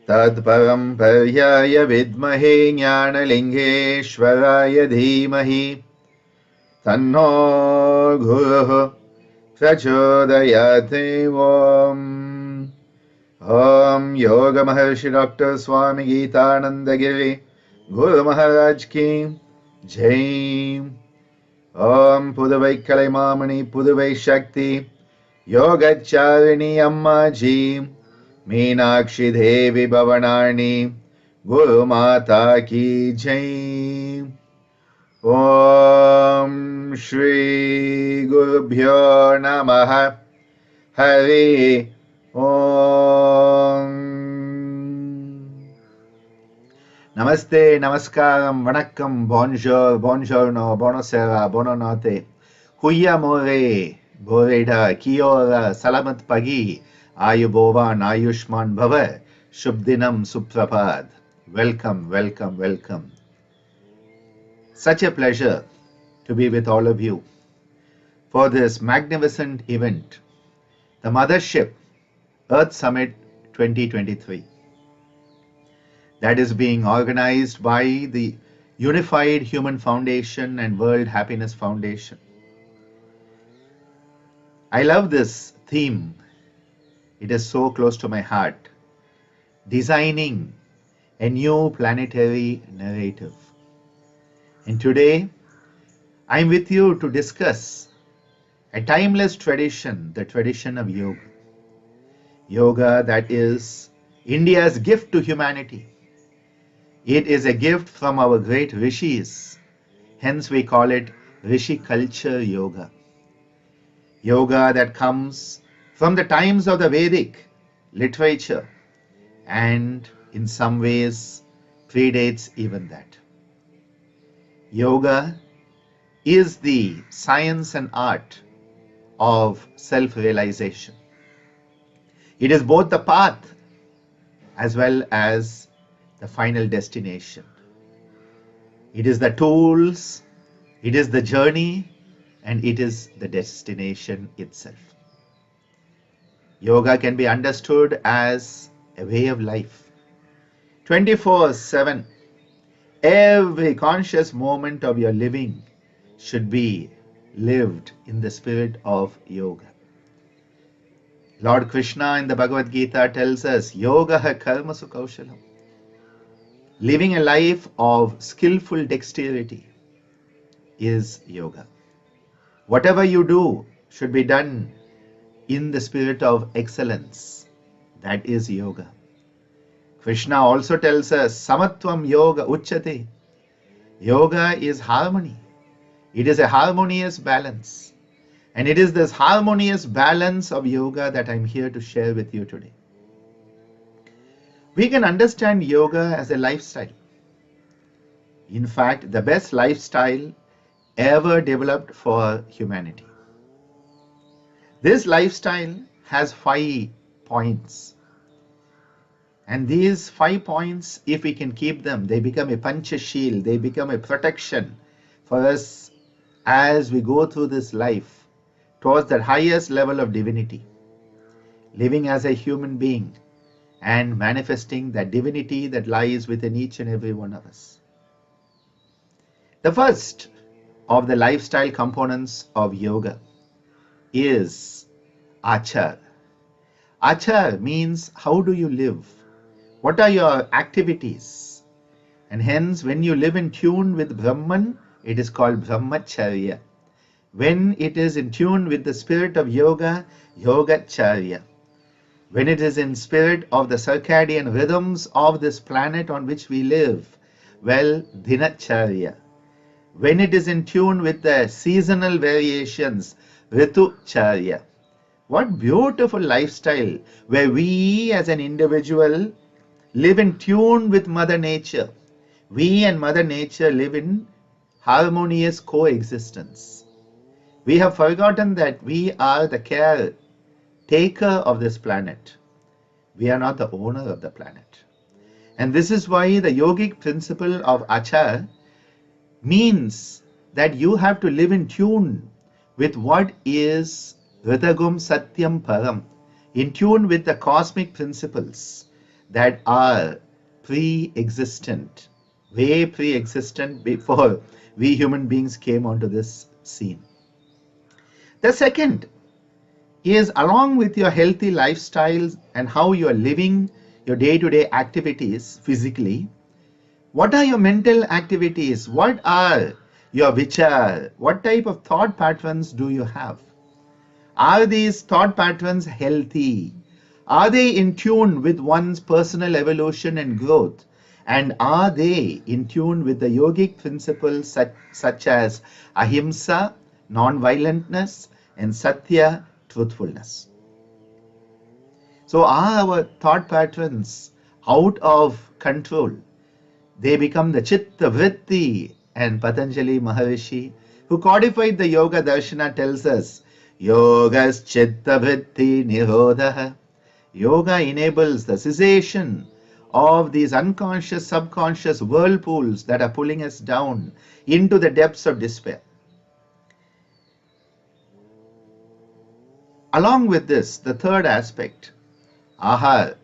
Tadparam Paryaya Vidmahe Jnanalingeshwaraya Dhimahi Tanno Guruh Prachodayate Om. Om Yoga Maharshi Dr. Swami Geetananda Giri Guru Maharaj Ki Jai. Om Pudavai Kalaimamani Pudavai Shakti Yogacharini Amma Ji Meenakshi Devi Bhavanani Guru Mata Ki Jai. Om Shri Gurubhyo Namaha Hari Om. Namaste, Namaskaram, Vanakkam, Bonjour, Buongiorno, Buonasera, Buonanotte, Huya More, Boreda, Kiora, Salamat Pagi, Ayubovan, Ayushman Bhava, Shubdinam Suprapad. Welcome, welcome, welcome. Such a pleasure to be with all of you for this magnificent event, the Mothership Earth Summit 2023, that is being organized by the Unified Human Foundation and World Happiness Foundation. I love this theme. It is so close to my heart. Designing a new planetary narrative. And today, I'm with you to discuss a timeless tradition, the tradition of yoga. Yoga that is India's gift to humanity. It is a gift from our great rishis. Hence we call it Rishi culture yoga. Yoga that comes from the times of the Vedic literature and in some ways predates even that. Yoga is the science and art of self-realization. It is both the path as well as the final destination. It is the tools, it is the journey, and it is the destination itself. Yoga can be understood as a way of life. 24/7. Every conscious moment of your living should be lived in the spirit of yoga. Lord Krishna in the Bhagavad Gita tells us, Yoga karmasu kaushalam. Living a life of skillful dexterity is yoga. Whatever you do should be done in the spirit of excellence. That is yoga. Krishna also tells us, Samatvam Yoga Uchyate. Yoga is harmony. It is a harmonious balance. And it is this harmonious balance of yoga that I'm here to share with you today. We can understand yoga as a lifestyle. In fact, the best lifestyle ever developed for humanity. This lifestyle has 5 points. And these 5 points, if we can keep them, they become a pancha shield, they become a protection for us as we go through this life towards the highest level of divinity, living as a human being and manifesting that divinity that lies within each and every one of us. The first of the lifestyle components of yoga is achar. Achar means how do you live? What are your activities? And hence, when you live in tune with Brahman, it is called Brahmacharya. When it is in tune with the spirit of yoga, Yogacharya. When it is in spirit of the circadian rhythms of this planet on which we live, well, Dinacharya. When it is in tune with the seasonal variations, Ritucharya. What beautiful lifestyle where we as an individual live in tune with Mother Nature. We and Mother Nature live in harmonious coexistence. We have forgotten that we are the caretaker of this planet. We are not the owner of the planet. And this is why the yogic principle of achar means that you have to live in tune with what is Ritagum Satyam Param, in tune with the cosmic principles that are pre-existent, way pre-existent before we human beings came onto this scene. The second is, along with your healthy lifestyles and how you are living your day-to-day activities physically, what are your mental activities? What are your vichar? What type of thought patterns do you have? Are these thought patterns healthy? Are they in tune with one's personal evolution and growth? And are they in tune with the yogic principles such as ahimsa, non-violentness, and satya, truthfulness? So are our thought patterns out of control? They become the chitta vritti, and Patanjali Maharishi, who codified the Yoga Darshana, tells us, Yogas chitta vritti nirodha. Yoga enables the cessation of these unconscious, subconscious whirlpools that are pulling us down into the depths of despair. Along with this, the third aspect, ahar.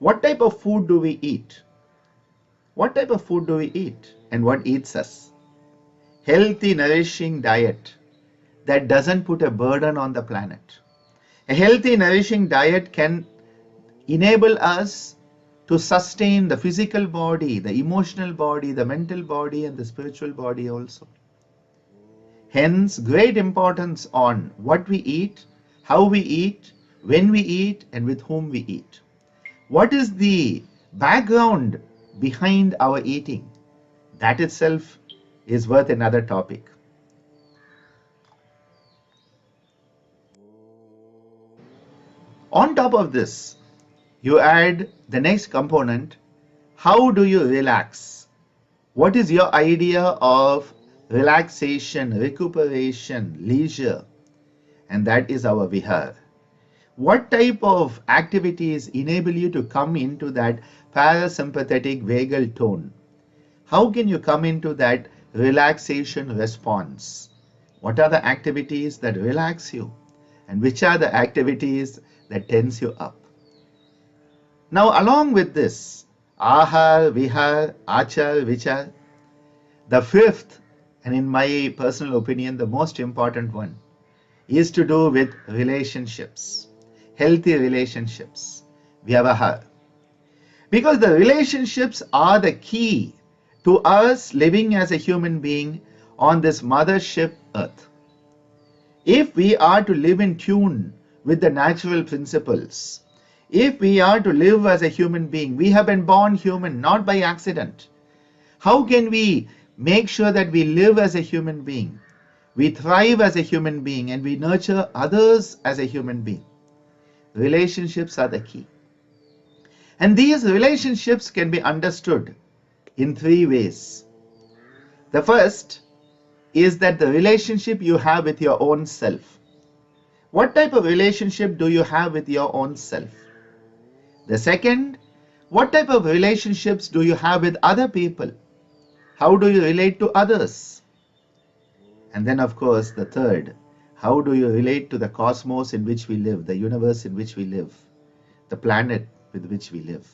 What type of food do we eat? What type of food do we eat, and what eats us? Healthy, nourishing diet that doesn't put a burden on the planet. A healthy, nourishing diet can enable us to sustain the physical body, the emotional body, the mental body, and the spiritual body also. Hence, great importance on what we eat, how we eat, when we eat, and with whom we eat. What is the background behind our eating? That itself is worth another topic. On top of this, you add the next component. How do you relax? What is your idea of relaxation, recuperation, leisure? And that is our vihar. What type of activities enable you to come into that parasympathetic vagal tone? How can you come into that relaxation response? What are the activities that relax you? And which are the activities that tense you up? Now, along with this, ahar, vihar, achar, vichar, the fifth, and in my personal opinion, the most important one, is to do with relationships, healthy relationships, vyavahar. Because the relationships are the key to us living as a human being on this mothership earth. If we are to live in tune with the natural principles, if we are to live as a human being, we have been born human, not by accident. How can we make sure that we live as a human being, we thrive as a human being, and we nurture others as a human being? Relationships are the key. And these relationships can be understood in three ways. The first is that the relationship you have with your own self. What type of relationship do you have with your own self? The second, what type of relationships do you have with other people? How do you relate to others? And then, of course, the third, how do you relate to the cosmos in which we live, the universe in which we live, the planet with which we live?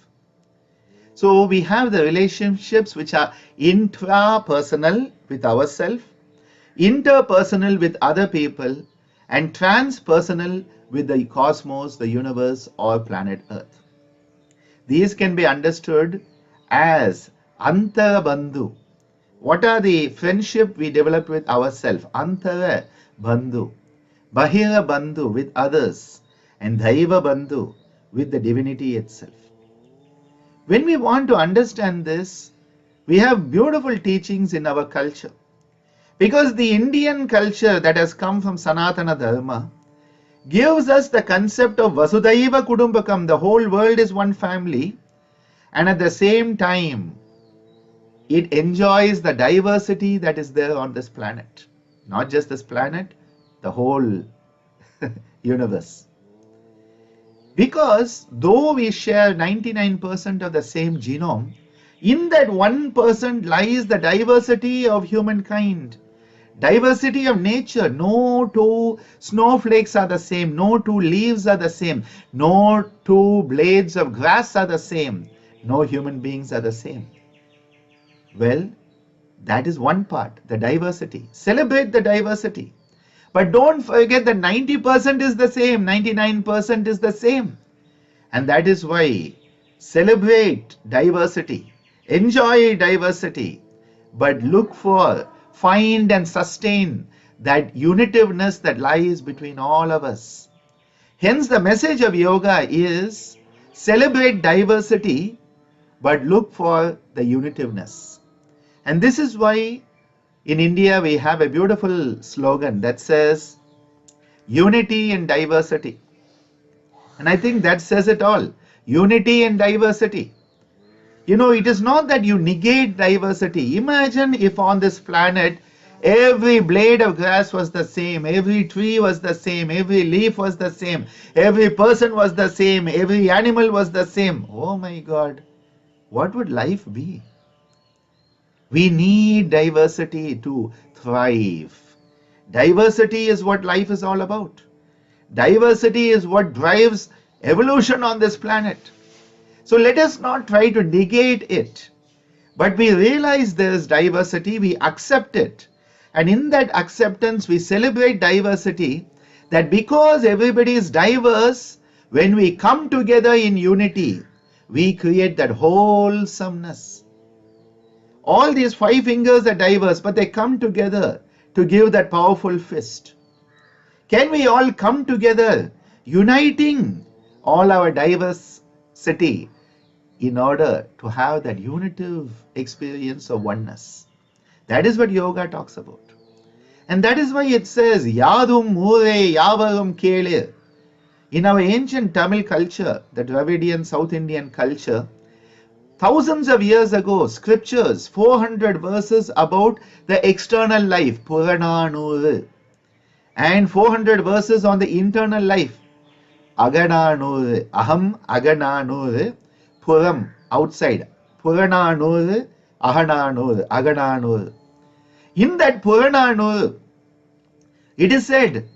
So we have the relationships which are intrapersonal with ourselves, interpersonal with other people, and transpersonal with the cosmos, the universe, or planet Earth. These can be understood as antara bandhu. What are the friendship we develop with ourselves? Antara bandhu. Bahira bandhu with others, and daiva bandhu with the divinity itself. When we want to understand this, we have beautiful teachings in our culture. Because the Indian culture that has come from Sanatana Dharma gives us the concept of Vasudhaiva Kudumbakam, the whole world is one family, and at the same time, it enjoys the diversity that is there on this planet. Not just this planet, the whole universe. Because though we share 99% of the same genome, in that 1% lies the diversity of humankind, Diversity of nature. No two snowflakes are the same. No two leaves are the same. No two blades of grass are the same. No human beings are the same. Well, that is one part, the diversity. Celebrate the diversity. But don't forget that 90% is the same, 99% is the same. And that is why celebrate diversity, enjoy diversity, but look for, find and sustain that unitiveness that lies between all of us. Hence the message of yoga is celebrate diversity, but look for the unitiveness. And this is why in India we have a beautiful slogan that says unity and diversity. And I think that says it all. Unity and diversity. You know, it is not that you negate diversity. Imagine if on this planet every blade of grass was the same, every tree was the same, every leaf was the same, every person was the same, every animal was the same. Oh my God, what would life be? We need diversity to thrive. Diversity is what life is all about. Diversity is what drives evolution on this planet. So let us not try to negate it, but we realize there is diversity, we accept it. And in that acceptance, we celebrate diversity, that because everybody is diverse, when we come together in unity, we create that wholesomeness. All these 5 fingers are diverse, but they come together to give that powerful fist. Can we all come together, uniting all our diversity in order to have that unitive experience of oneness? That is what yoga talks about. And that is why it says, Yadum Mure Yavarum Kele. In our ancient Tamil culture, the Dravidian South Indian culture, thousands of years ago, scriptures, 400 verses about the external life, Purananur, and 400 verses on the internal life, Agananur, Aham Agananur, Puram, outside, Purananur, Ahananur, Agananur. In that Purananur, it is said,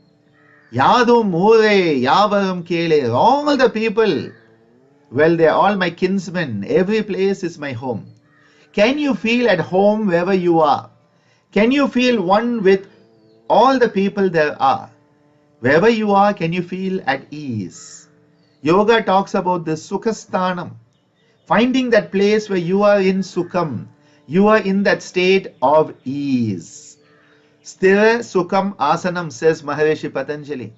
Yadum Mure, Yavaram Kele, all the people, well, they are all my kinsmen. Every place is my home. Can you feel at home wherever you are? Can you feel one with all the people there are? Wherever you are, can you feel at ease? Yoga talks about this Sukhasthanam, finding that place where you are in Sukham. You are in that state of ease. Sthira Sukham Asanam, says Maharishi Patanjali.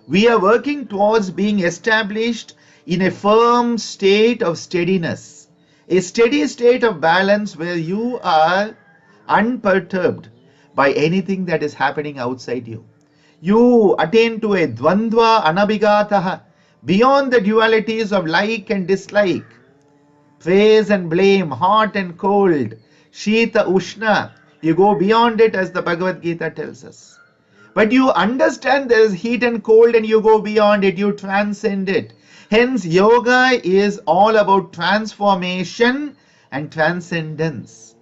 We are working towards being established in a firm state of steadiness, a steady state of balance where you are unperturbed by anything that is happening outside you. You attain to a dvandva anabhigataha, beyond the dualities of like and dislike, praise and blame, hot and cold, shita ushna. You go beyond it, as the Bhagavad Gita tells us. But you understand there is heat and cold and you go beyond it, you transcend it. Hence, yoga is all about transformation and transcendence.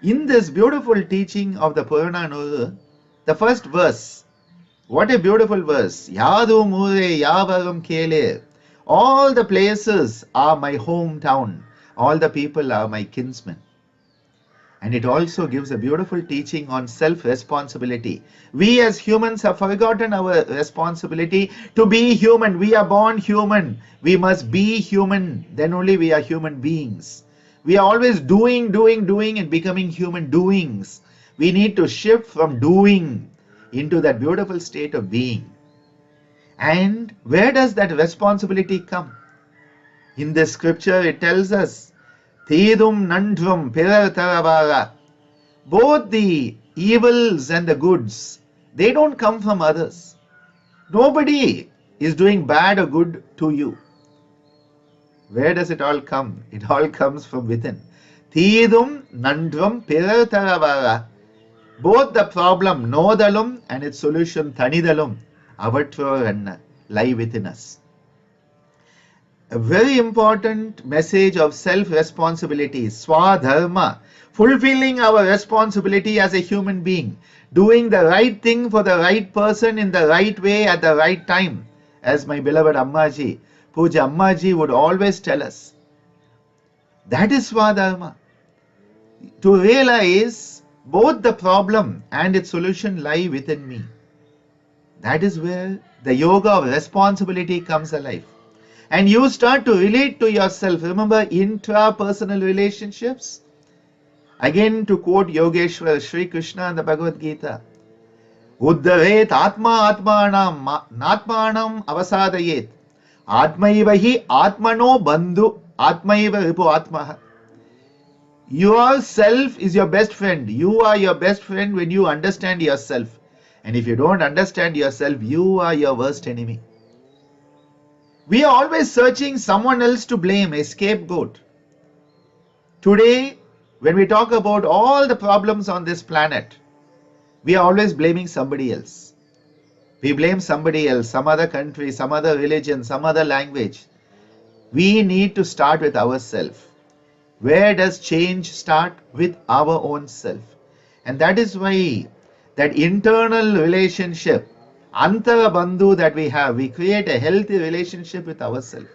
In this beautiful teaching of the Purananuru, the first verse, what a beautiful verse. Yadu Mure Yavaram Kele. All the places are my hometown. All the people are my kinsmen. And it also gives a beautiful teaching on self-responsibility. We as humans have forgotten our responsibility to be human. We are born human. We must be human. Then only we are human beings. We are always doing and becoming human doings. We need to shift from doing into that beautiful state of being. And where does that responsibility come? In this scripture it tells us, Thidum Nandrum Pirar. Both the evils and the goods, they don't come from others. Nobody is doing bad or good to you. Where does it all come? It all comes from within. Thidum Nandrum Pirar. Both the problem, Nodalum, and its solution, Thanidalum, Avatro, and lie within us. a very important message of self-responsibility, swadharma, fulfilling our responsibility as a human being, doing the right thing for the right person in the right way at the right time. As my beloved Ammaji, Puja Ammaji would always tell us, that is swadharma. To realize both the problem and its solution lie within me. That is where the yoga of responsibility comes alive. And you start to relate to yourself. Remember intrapersonal relationships? Again, to quote Yogeshwar, Sri Krishna in the Bhagavad Gita, Uddharet Atma Atmanam Natmanam Avasadayet Atmaiva hi Atmano Bandhu Atmaiva Ripu Atmaha. Yourself is your best friend. You are your best friend when you understand yourself. And if you don't understand yourself, you are your worst enemy. We are always searching someone else to blame, a scapegoat. Today, when we talk about all the problems on this planet, we are always blaming somebody else. We blame somebody else, some other country, some other religion, some other language. We need to start with ourselves. Where does change start? With our own self. And that is why that internal relationship, Antara Bandhu that we have, we create a healthy relationship with ourselves.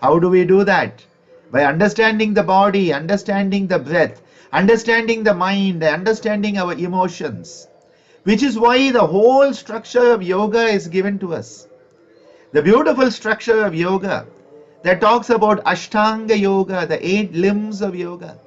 How do we do that? By understanding the body, understanding the breath, understanding the mind, understanding our emotions. Which is why the whole structure of yoga is given to us. The beautiful structure of yoga that talks about Ashtanga Yoga, the 8 limbs of yoga.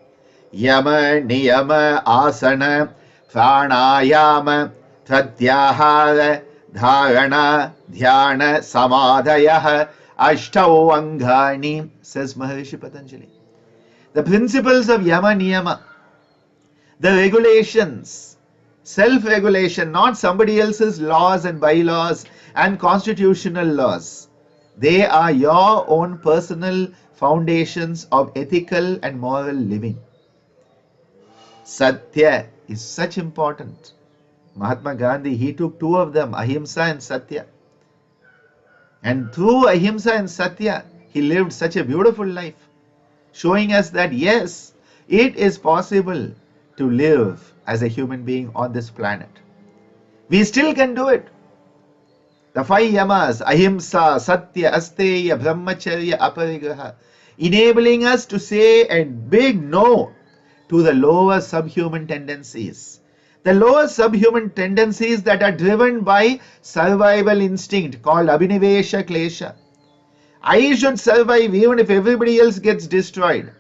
Yama, Niyama, Asana, Pranayama, Pratyahara, Dharana, Dhyana, Samadhaya, Ashtau Angani, says Maharishi Patanjali. The principles of Yama Niyama, the regulations, self-regulation, not somebody else's laws and bylaws and constitutional laws. They are your own personal foundations of ethical and moral living. Satya is such important. Mahatma Gandhi, he took 2 of them, Ahimsa and Satya. And through Ahimsa and Satya, he lived such a beautiful life, showing us that yes, it is possible to live as a human being on this planet. We still can do it. The 5 yamas, Ahimsa, Satya, Asteya, Brahmacharya, Aparigraha, enabling us to say a big no to the lower subhuman tendencies. The lower subhuman tendencies that are driven by survival instinct called Abhinivesha Klesha. I should survive even if everybody else gets destroyed.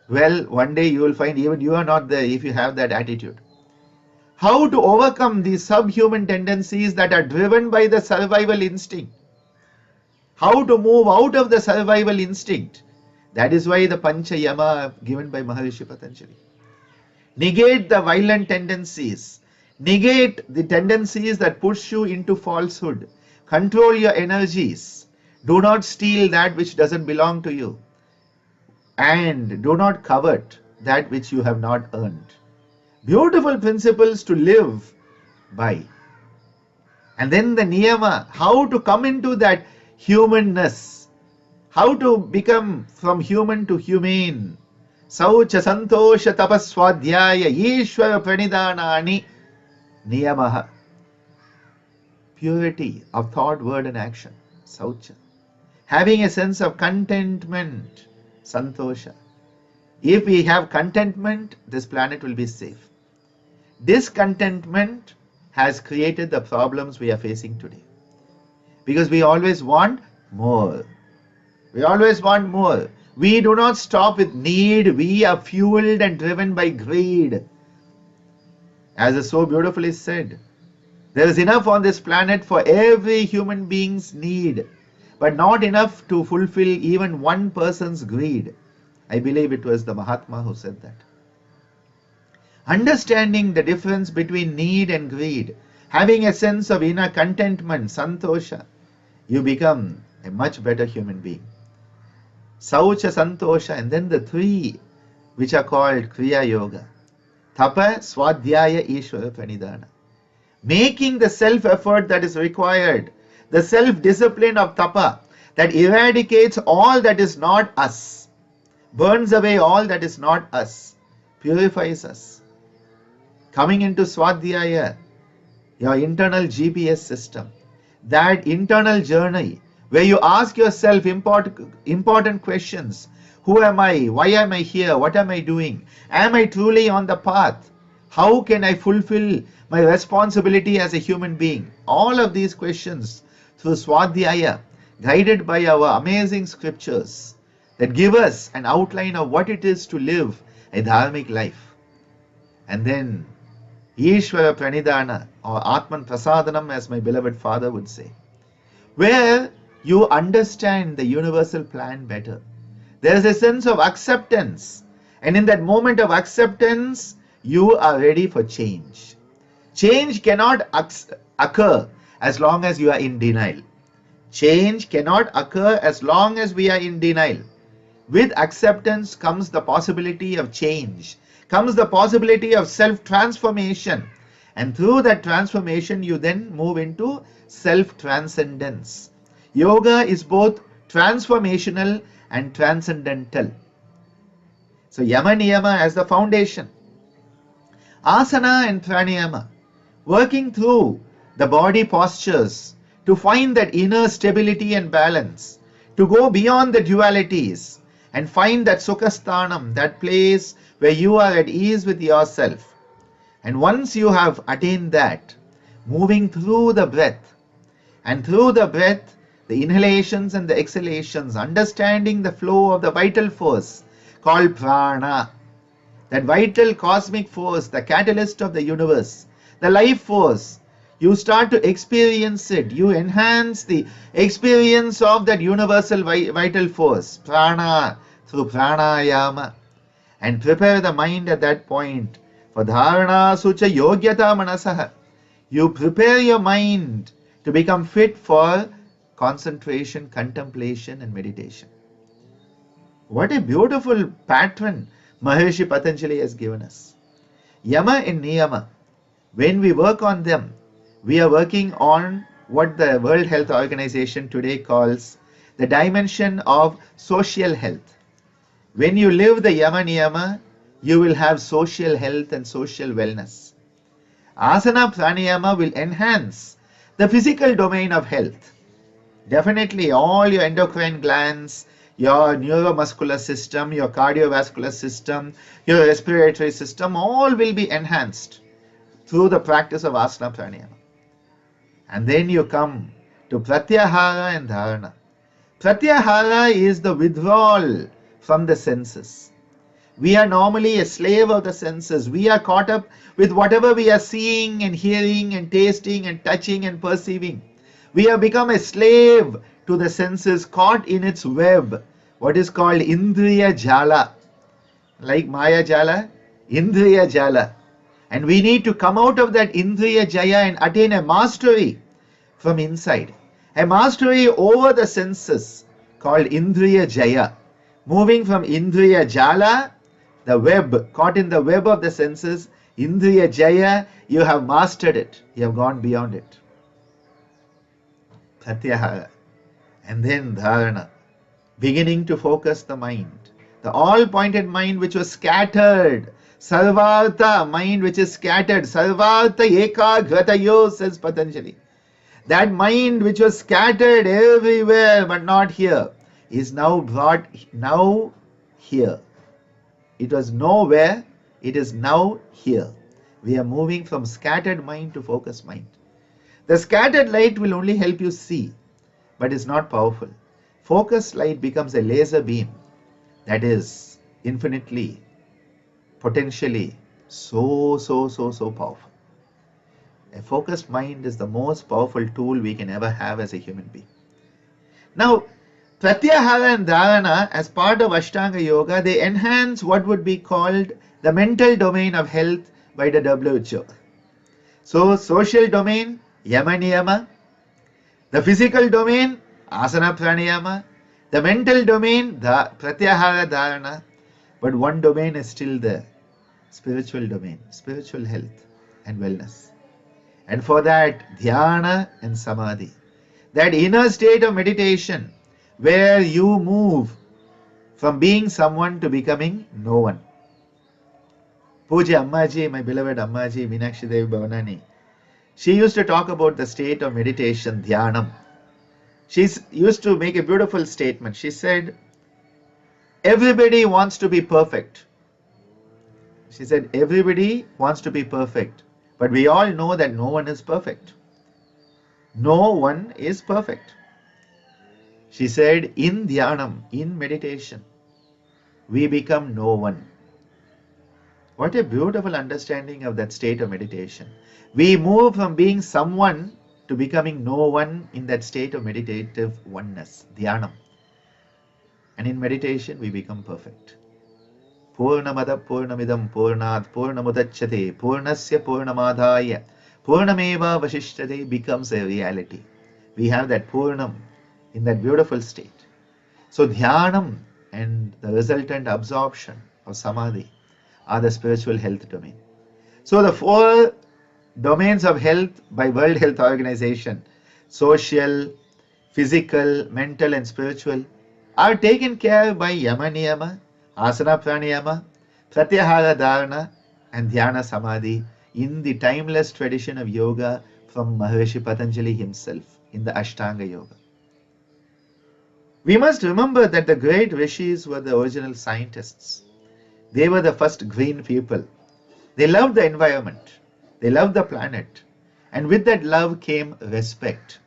Well, one day you will find even you are not there if you have that attitude. How to overcome these subhuman tendencies that are driven by the survival instinct. How to move out of the survival instinct. That is why the Pancha Yama given by Maharishi Patanjali. Negate the violent tendencies. Negate the tendencies that push you into falsehood. Control your energies. Do not steal that which doesn't belong to you. And do not covet that which you have not earned. Beautiful principles to live by. And then the niyama, how to come into that humanness. How to become from human to humane. Saucha santosha tapaswadhyaya ishvara pranidhanani niyamaha. Purity of thought, word and action. Saucha. Having a sense of contentment. Santosha. If we have contentment, this planet will be safe. Discontentment has created the problems we are facing today. Because we always want more. We always want more. We do not stop with need. We are fueled and driven by greed. As is so beautifully said, there is enough on this planet for every human being's need, but not enough to fulfill even one person's greed. I believe it was the Mahatma who said that. Understanding the difference between need and greed, having a sense of inner contentment, santosha, you become a much better human being. Saucha, santosha, and then the 3 which are called Kriya Yoga. Tapa, Swadhyaya, Ishvara, Pranidhana. Making the self-effort that is required, the self-discipline of tapa, that eradicates all that is not us, burns away all that is not us, purifies us. Coming into Swadhyaya, your internal GPS system, that internal journey where you ask yourself important questions. Who am I? Why am I here? What am I doing? Am I truly on the path? How can I fulfill my responsibility as a human being? All of these questions through Swadhyaya, guided by our amazing scriptures that give us an outline of what it is to live a dharmic life. And then Ishvara Pranidhana, or Atman Prasadanam, as my beloved father would say, where you understand the universal plan better. There is a sense of acceptance, and in that moment of acceptance, you are ready for change. Change cannot occur as long as you are in denial. Change cannot occur as long as we are in denial. With acceptance comes the possibility of change, comes the possibility of self-transformation, and through that transformation you then move into self-transcendence. Yoga is both transformational and transcendental. So Yama Niyama as the foundation, asana and pranayama, working through the body postures to find that inner stability and balance, to go beyond the dualities and find that sukhasthanam, that place where you are at ease with yourself. And once you have attained that, moving through the breath, and through the breath, the inhalations and the exhalations, understanding the flow of the vital force called prana, that vital cosmic force, the catalyst of the universe, the life force, you start to experience it. You enhance the experience of that universal vital force, prana, through pranayama, and prepare the mind at that point for dharana sucha yogyata manasaha. You prepare your mind to become fit for concentration, contemplation, and meditation. What a beautiful pattern Maharishi Patanjali has given us. Yama and Niyama, when we work on them, we are working on what the World Health Organization today calls the dimension of social health. When you live the Yama Niyama, you will have social health and social wellness. Asana Pranayama will enhance the physical domain of health. Definitely all your endocrine glands, your neuromuscular system, your cardiovascular system, your respiratory system, all will be enhanced through the practice of asana pranayama. And then you come to pratyahara and dharana. Pratyahara is the withdrawal from the senses. We are normally a slave of the senses. We are caught up with whatever we are seeing and hearing and tasting and touching and perceiving. We have become a slave to the senses, caught in its web, what is called Indriya Jala. Like Maya Jala, Indriya Jala. And we need to come out of that Indriya Jaya and attain a mastery from inside. A mastery over the senses called Indriya Jaya. Moving from Indriya Jala, the web, caught in the web of the senses, Indriya Jaya, you have mastered it. You have gone beyond it. Pratyahara. And then dharana, beginning to focus the mind. The all-pointed mind which was scattered. Sarvartha, mind which is scattered. Sarvartha ekagratayo, says Patanjali. That mind which was scattered everywhere but not here is now brought now here. It was nowhere, it is now here. We are moving from scattered mind to focused mind. The scattered light will only help you see, but is not powerful. Focused light becomes a laser beam that is infinitely, potentially so powerful. A focused mind is the most powerful tool we can ever have as a human being. Now, Pratyahara and Dharana, as part of Ashtanga Yoga, they enhance what would be called the mental domain of health by the WHO. So, social domain, Yama Niyama. The physical domain, Asana Pranayama. The mental domain, the Pratyahara Dharana. But one domain is still there. Spiritual domain, spiritual health and wellness. And for that, Dhyana and Samadhi. That inner state of meditation where you move from being someone to becoming no one. Puja Ammaji, my beloved Ammaji, Meenakshi Devi Bhavanani, she used to talk about the state of meditation, Dhyanam. She used to make a beautiful statement. She said, everybody wants to be perfect. She said, everybody wants to be perfect. But we all know that no one is perfect. No one is perfect. She said, in Dhyanam, in meditation, we become no one. What a beautiful understanding of that state of meditation. We move from being someone to becoming no one in that state of meditative oneness, Dhyanam. And in meditation, we become perfect. Purnamada Purnamidam Purnat Purnamudachyate Purnasya Purnamadhaya Purnameva Vashishtade becomes a reality. We have that Purnam in that beautiful state. So Dhyanam and the resultant absorption of Samadhi are the spiritual health domain. So the 4 domains of health by World Health Organization, social, physical, mental and spiritual, are taken care by Yama Niyama, Asana Pranayama, Pratyahara Dharana and Dhyana Samadhi in the timeless tradition of yoga from Maharishi Patanjali himself in the Ashtanga Yoga. We must remember that the great rishis were the original scientists. They were the first green people. They loved the environment. They loved the planet. And with that love came respect.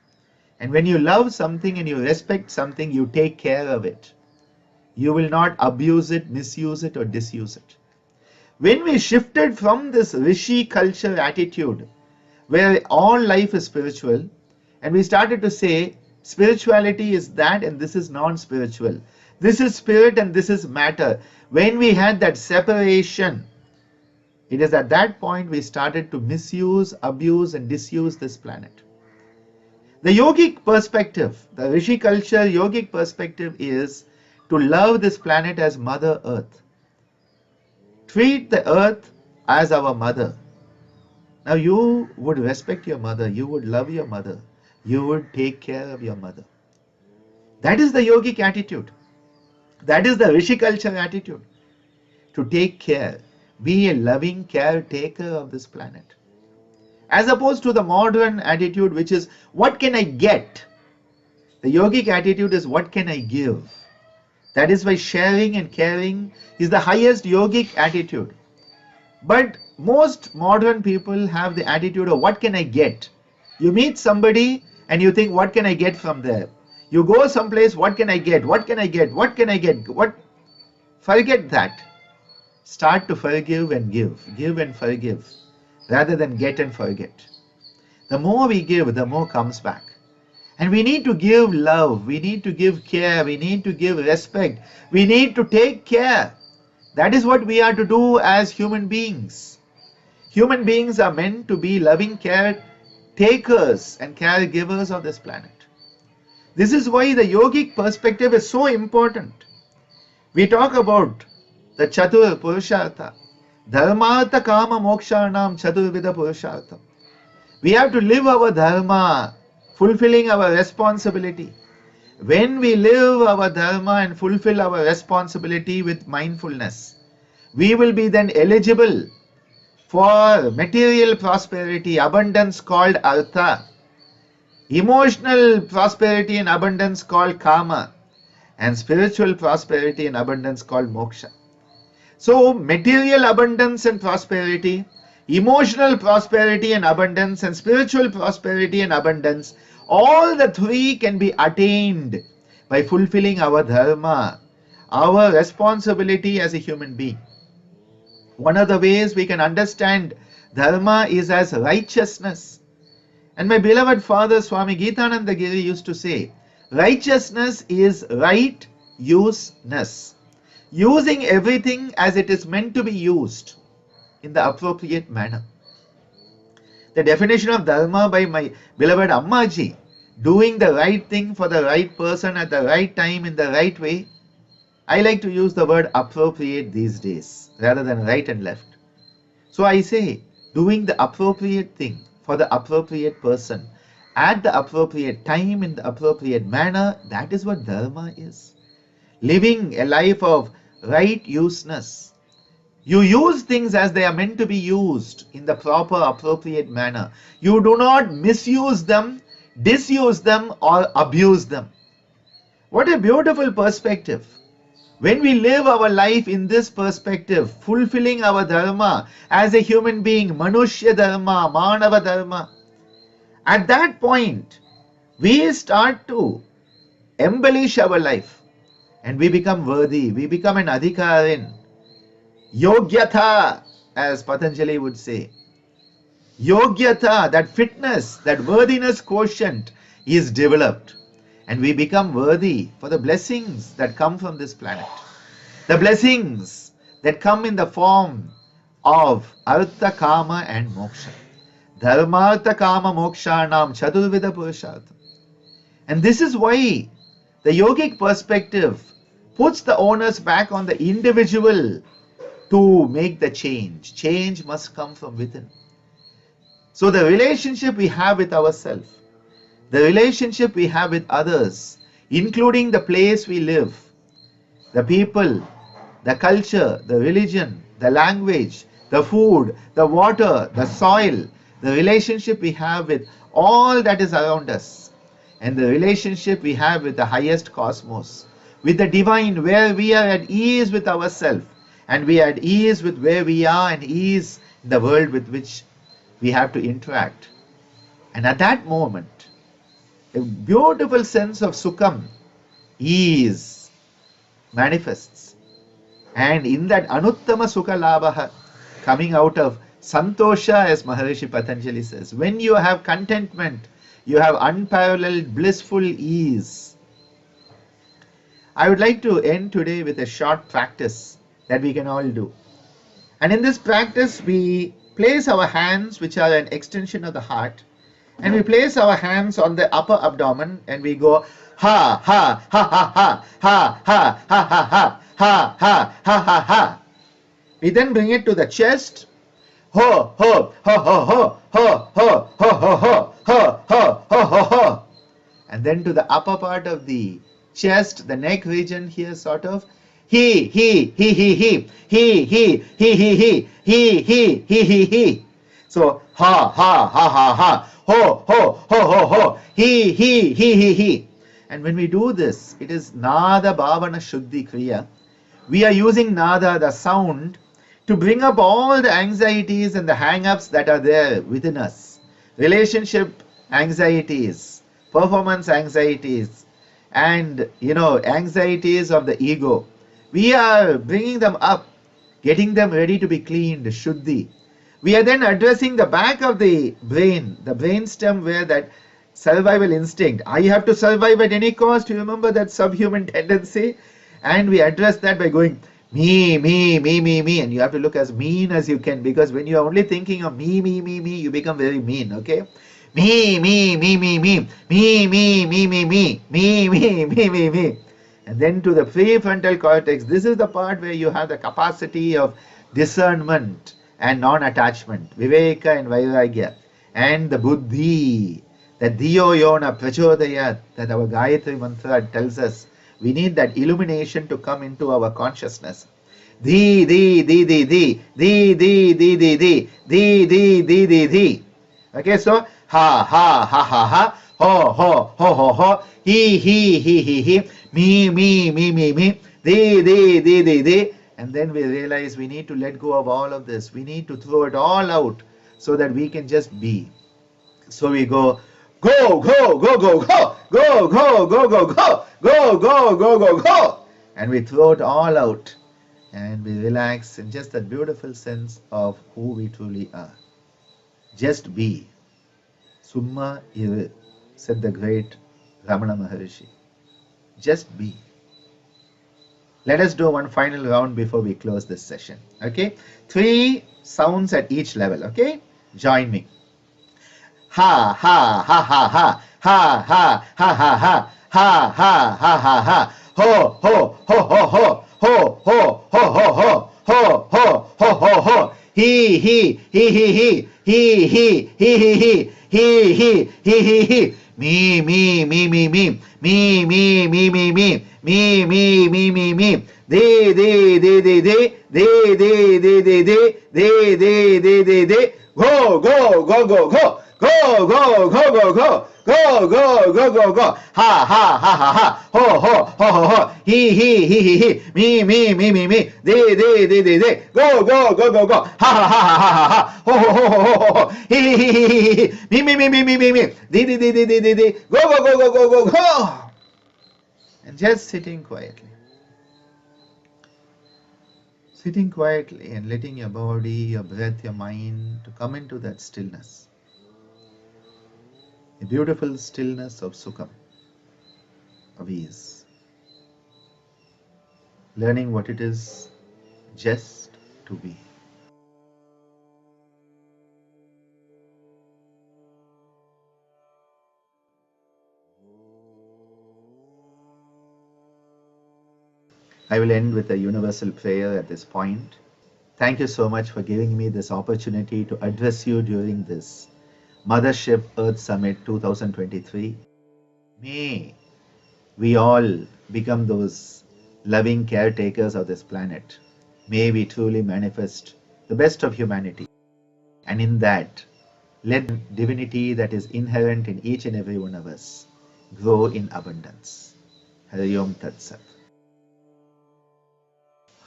And when you love something and you respect something, you take care of it. You will not abuse it, misuse it, or disuse it. When we shifted from this rishi culture attitude, where all life is spiritual, and we started to say, spirituality is that and this is non-spiritual. This is spirit and this is matter. When we had that separation, it is at that point we started to misuse, abuse and disuse this planet. The yogic perspective, the rishi culture yogic perspective is to love this planet as Mother Earth. Treat the earth as our mother. Now you would respect your mother, you would love your mother, you would take care of your mother. That is the yogic attitude. That is the rishi culture attitude. To take care, be a loving caretaker of this planet. As opposed to the modern attitude which is, what can I get? The yogic attitude is, what can I give? That is why sharing and caring is the highest yogic attitude. But most modern people have the attitude of, what can I get? You meet somebody and you think, what can I get from there? You go someplace, what can I get? What can I get? What can I get? What? Forget that. Start to forgive and give. Give and forgive. Rather than get and forget. The more we give, the more comes back. And we need to give love. We need to give care. We need to give respect. We need to take care. That is what we are to do as human beings. Human beings are meant to be loving caretakers and caregivers of this planet. This is why the yogic perspective is so important. We talk about the Chatur Purushartha. Dharmartha Kama Mokshanam Chaturvida Purushartham. We have to live our dharma, fulfilling our responsibility. When we live our dharma and fulfill our responsibility with mindfulness, we will be then eligible for material prosperity, abundance called artha, emotional prosperity and abundance called kama, and spiritual prosperity and abundance called moksha. So material abundance and prosperity, emotional prosperity and abundance, and spiritual prosperity and abundance, all the 3 can be attained by fulfilling our dharma, our responsibility as a human being. One of the ways we can understand dharma is as righteousness. And my beloved father Swami Geetananda Giri used to say, righteousness is right useness. Using everything as it is meant to be used in the appropriate manner. The definition of dharma by my beloved Ammaji, doing the right thing for the right person at the right time in the right way. I like to use the word appropriate these days rather than right and left. So I say, doing the appropriate thing for the appropriate person at the appropriate time in the appropriate manner. That is what dharma is. Living a life of right useness. You use things as they are meant to be used in the proper, appropriate manner. You do not misuse them, disuse them, or abuse them. What a beautiful perspective. When we live our life in this perspective, fulfilling our dharma as a human being, Manushya Dharma, Manava Dharma, at that point, we start to embellish our life and we become worthy. We become an adhikarin. Yogyatha, as Patanjali would say. Yogyatha, that fitness, that worthiness quotient is developed. And we become worthy for the blessings that come from this planet. The blessings that come in the form of Artha, Kama and Moksha. Dharmartha, Kama, Mokshanam, Chaturvida Purushartham. And this is why the yogic perspective puts the onus back on the individual to make the change. Change must come from within. So the relationship we have with ourselves, the relationship we have with others, including the place we live, the people, the culture, the religion, the language, the food, the water, the soil, the relationship we have with all that is around us, and the relationship we have with the highest cosmos, with the divine, where we are at ease with ourselves, and we are at ease with where we are and ease in the world with which we have to interact. And at that moment, a beautiful sense of sukham, ease, manifests. And in that anuttama sukha labha, coming out of santosha, as Maharishi Patanjali says, when you have contentment, you have unparalleled blissful ease. I would like to end today with a short practice that we can all do. And in this practice, we place our hands, which are an extension of the heart, and we place our hands on the upper abdomen and we go ha ha ha ha ha ha ha ha ha ha ha ha ha ha ha. We then bring it to the chest. Ho ho ho ho ho ho ho ho ho ho ho ho ho ho ho. And then to the upper part of the chest, the neck region here, sort of. He he. So ha ha ha ha ha. Ho, ho, ho, ho, ho, he. And when we do this, it is Nada Bhavana Shuddhi Kriya. We are using Nada, the sound, to bring up all the anxieties and the hang-ups that are there within us. Relationship anxieties, performance anxieties, and, anxieties of the ego. We are bringing them up, getting them ready to be cleaned, Shuddhi. We are then addressing the back of the brain stem, where that survival instinct, I have to survive at any cost, you remember that subhuman tendency? And we address that by going, me, and you have to look as mean as you can, because when you are only thinking of me, you become very mean, okay? Me. And then to the prefrontal cortex, this is the part where you have the capacity of discernment and non-attachment, Viveka and Vairagya, and the Buddhi, the Diyo Yona Prachodayat, that our Gayatri mantra tells us. We need that illumination to come into our consciousness. Di. Okay, so ha, ho, he, me, di. And then we realize we need to let go of all of this. We need to throw it all out so that we can just be. So we go, go. And we throw it all out. And we relax in just that beautiful sense of who we truly are. Just be. Summa iru, said the great Ramana Maharishi. Just be. Let us do one final round before we close this session. Okay? 3 sounds at each level. Okay? Join me. Ha. Ho. he, me, they, go, go, go, go, go, go, go, go, go, go. Go, go, go, go, go. Ha, ha, ha, ha, ha. Ho, ho, ho, ho, ho. He. Me. They. Go, go, go, go, go. Ha, ha, ha, ha, ha, ha. Ho, ho, ho, ho, ho, ho. He. Me. They. Go, go, go, go, go, go, go. And just sitting quietly. Sitting quietly and letting your body, your breath, your mind to come into that stillness. A beautiful stillness of sukham, of ease. Learning what it is just to be. I will end with a universal prayer at this point. Thank you so much for giving me this opportunity to address you during this Mothership Earth Summit 2023. May we all become those loving caretakers of this planet. May we truly manifest the best of humanity. And in that, let divinity that is inherent in each and every one of us grow in abundance. Hari Om Tat Sat.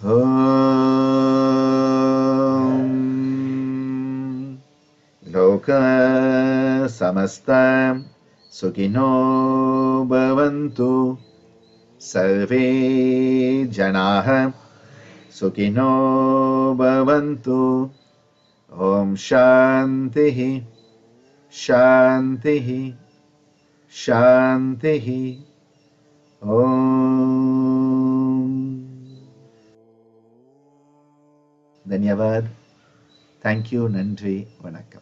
Om Loka Samasta Sukhino Bhavantu Sarve Janaha Sukhino Bhavantu Om Shantihi Shantihi Shantihi Om Dhanyavad. Thank you. Nandri. Vanakkam.